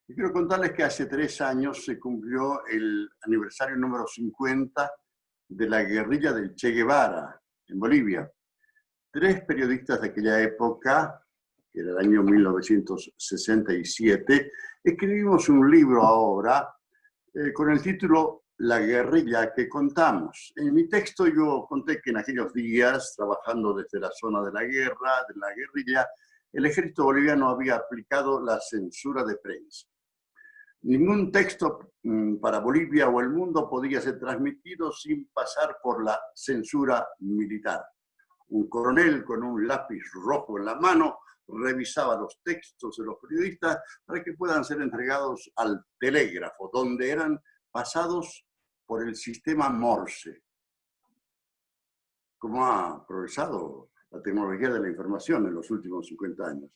Y quiero contarles que hace 3 años se cumplió el aniversario número 50 de la guerrilla del Che Guevara en Bolivia. 3 periodistas de aquella época, que era el año 1967, escribimos un libro ahora con el título La guerrilla que contamos. En mi texto yo conté que en aquellos días, trabajando desde la zona de la guerra, de la guerrilla, el ejército boliviano había aplicado la censura de prensa. Ningún texto para Bolivia o el mundo podía ser transmitido sin pasar por la censura militar. Un coronel con un lápiz rojo en la mano revisaba los textos de los periodistas para que puedan ser entregados al telégrafo, donde eran pasados por el sistema Morse. ¿Cómo ha progresado la tecnología de la información en los últimos 50 años?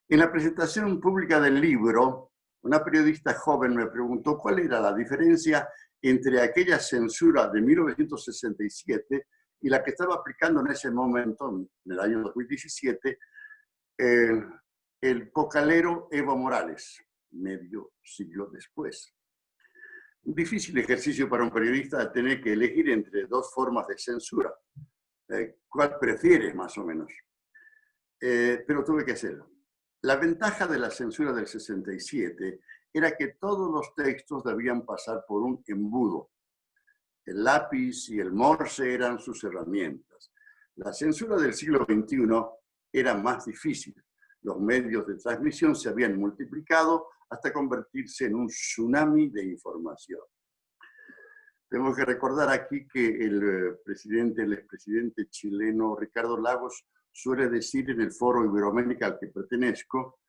En la presentación pública del libro, una periodista joven me preguntó cuál era la diferencia entre aquella censura de 1967 y la que estaba aplicando en ese momento, en el año 2017, el cocalero Evo Morales, medio siglo después. Un difícil ejercicio para un periodista tener que elegir entre 2 formas de censura. ¿Cuál prefieres, más o menos? Pero tuve que hacerlo. La ventaja de la censura del 67 era que todos los textos debían pasar por un embudo. El lápiz y el morse eran sus herramientas. La censura del siglo XXI era más difícil. Los medios de transmisión se habían multiplicado hasta convertirse en un tsunami de información. Tengo que recordar aquí que el expresidente chileno Ricardo Lagos suele decir en el Foro Iberoamérica al que pertenezco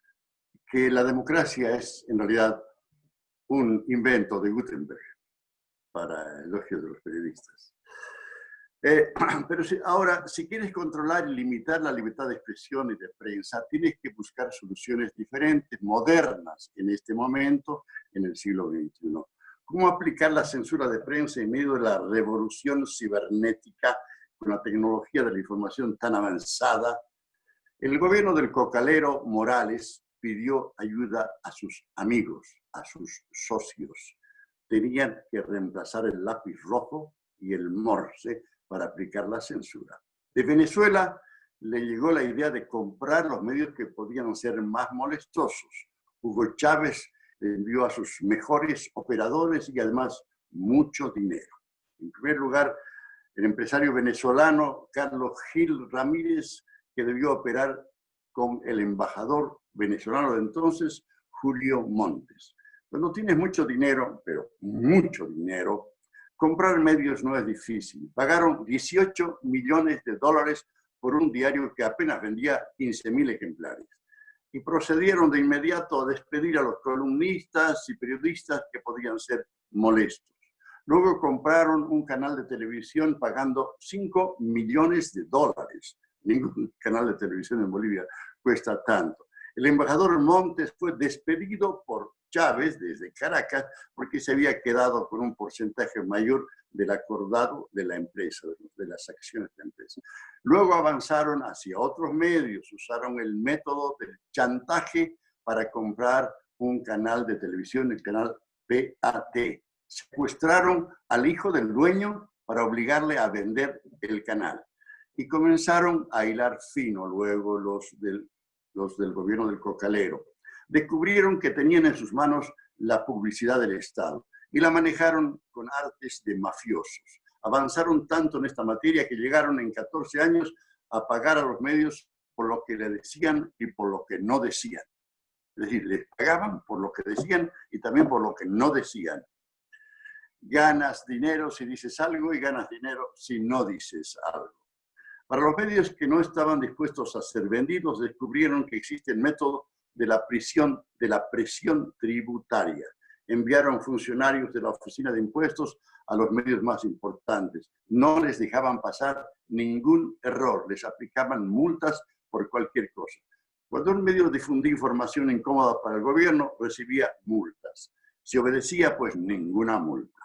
que la democracia es en realidad un invento de Gutenberg, para elogio de los periodistas. Pero ahora, si quieres controlar y limitar la libertad de expresión y de prensa, tienes que buscar soluciones diferentes, modernas, en este momento, en el siglo XXI. ¿Cómo aplicar la censura de prensa en medio de la revolución cibernética con la tecnología de la información tan avanzada? El gobierno del cocalero Morales pidió ayuda a sus amigos, a sus socios. Tenían que reemplazar el lápiz rojo y el morse para aplicar la censura. De Venezuela le llegó la idea de comprar los medios que podían ser más molestosos. Hugo Chávez le envió a sus mejores operadores y además mucho dinero. En primer lugar, el empresario venezolano Carlos Gil Ramírez, que debió operar con el embajador venezolano de entonces, Julio Montes. Cuando tienes mucho dinero, pero mucho dinero, comprar medios no es difícil. Pagaron $18 millones por un diario que apenas vendía 15.000 ejemplares. Y procedieron de inmediato a despedir a los columnistas y periodistas que podían ser molestos. Luego compraron un canal de televisión pagando $5 millones. Ningún canal de televisión en Bolivia cuesta tanto. El embajador Montes fue despedido por Chávez desde Caracas porque se había quedado con un porcentaje mayor del acordado de la empresa, de las acciones de la empresa. Luego avanzaron hacia otros medios, usaron el método del chantaje para comprar un canal de televisión, el canal PAT. Secuestraron al hijo del dueño para obligarle a vender el canal. Y comenzaron a hilar fino luego los del gobierno del cocalero. Descubrieron que tenían en sus manos la publicidad del Estado y la manejaron con artes de mafiosos. Avanzaron tanto en esta materia que llegaron en 14 años a pagar a los medios por lo que le decían y por lo que no decían. Es decir, les pagaban por lo que decían y también por lo que no decían. Ganas dinero si dices algo y ganas dinero si no dices algo. Para los medios que no estaban dispuestos a ser vendidos, descubrieron que existe el método de la presión tributaria. Enviaron funcionarios de la Oficina de Impuestos a los medios más importantes. No les dejaban pasar ningún error, les aplicaban multas por cualquier cosa. Cuando un medio difundía información incómoda para el gobierno, recibía multas. Si obedecía, pues ninguna multa.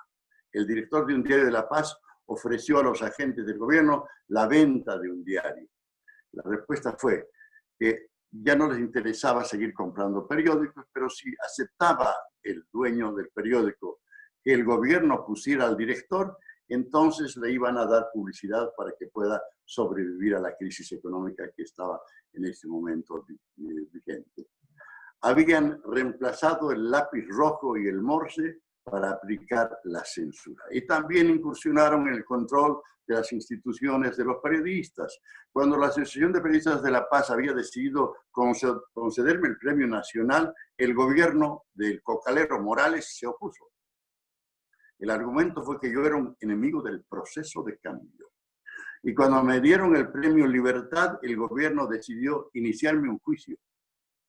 El director de un diario de La Paz ofreció a los agentes del gobierno la venta de un diario. La respuesta fue que ya no les interesaba seguir comprando periódicos, pero si aceptaba el dueño del periódico que el gobierno pusiera al director, entonces le iban a dar publicidad para que pueda sobrevivir a la crisis económica que estaba en ese momento vigente. Habían reemplazado el lápiz rojo y el morse para aplicar la censura. Y también incursionaron en el control de las instituciones de los periodistas. Cuando la Asociación de Periodistas de La Paz había decidido concederme el premio nacional, el gobierno del cocalero Morales se opuso. El argumento fue que yo era un enemigo del proceso de cambio. Y cuando me dieron el premio Libertad, el gobierno decidió iniciarme un juicio.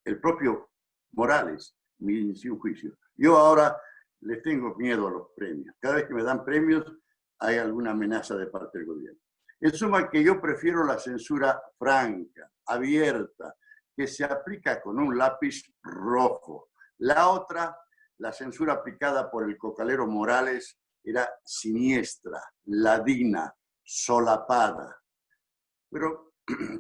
El propio Morales me inició un juicio. Yo ahora les tengo miedo a los premios. Cada vez que me dan premios, hay alguna amenaza de parte del gobierno. En suma, que yo prefiero la censura franca, abierta, que se aplica con un lápiz rojo. La otra, la censura aplicada por el cocalero Morales, era siniestra, ladina, solapada. Pero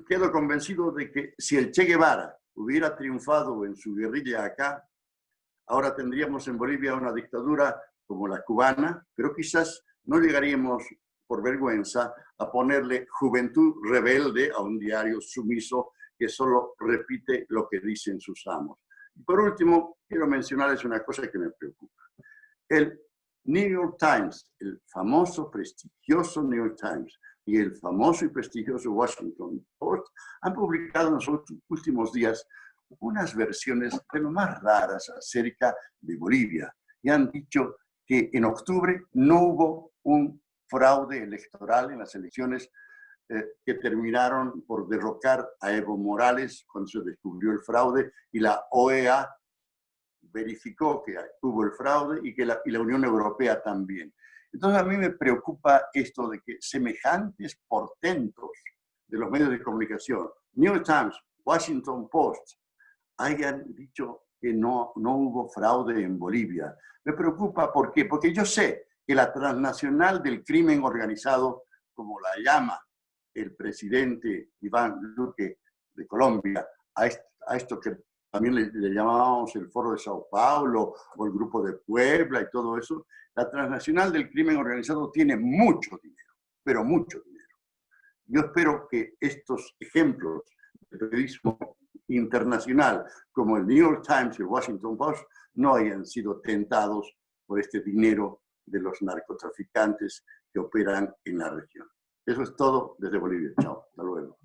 quedo convencido de que si el Che Guevara hubiera triunfado en su guerrilla acá, ahora tendríamos en Bolivia una dictadura como la cubana, pero quizás no llegaríamos por vergüenza a ponerle Juventud Rebelde a un diario sumiso que solo repite lo que dicen sus amos. Y por último, quiero mencionarles una cosa que me preocupa. El New York Times, el famoso, prestigioso New York Times y el famoso y prestigioso Washington Post han publicado en los últimos días unas versiones de lo más raras acerca de Bolivia y han dicho que en octubre no hubo un fraude electoral en las elecciones que terminaron por derrocar a Evo Morales cuando se descubrió el fraude y la OEA verificó que hubo el fraude y que la Unión Europea también. Entonces a mí me preocupa esto de que semejantes portentos de los medios de comunicación, New York Times, Washington Post, hayan dicho que no hubo fraude en Bolivia. Me preocupa, ¿por qué? Porque yo sé que la transnacional del crimen organizado, como la llama el presidente Iván Duque de Colombia, a esto que también le llamábamos el Foro de Sao Paulo o el Grupo de Puebla y todo eso, la transnacional del crimen organizado tiene mucho dinero, pero mucho dinero. Yo espero que estos ejemplos de periodismo internacional, como el New York Times y el Washington Post, no hayan sido tentados por este dinero de los narcotraficantes que operan en la región. Eso es todo desde Bolivia. Chao, hasta luego.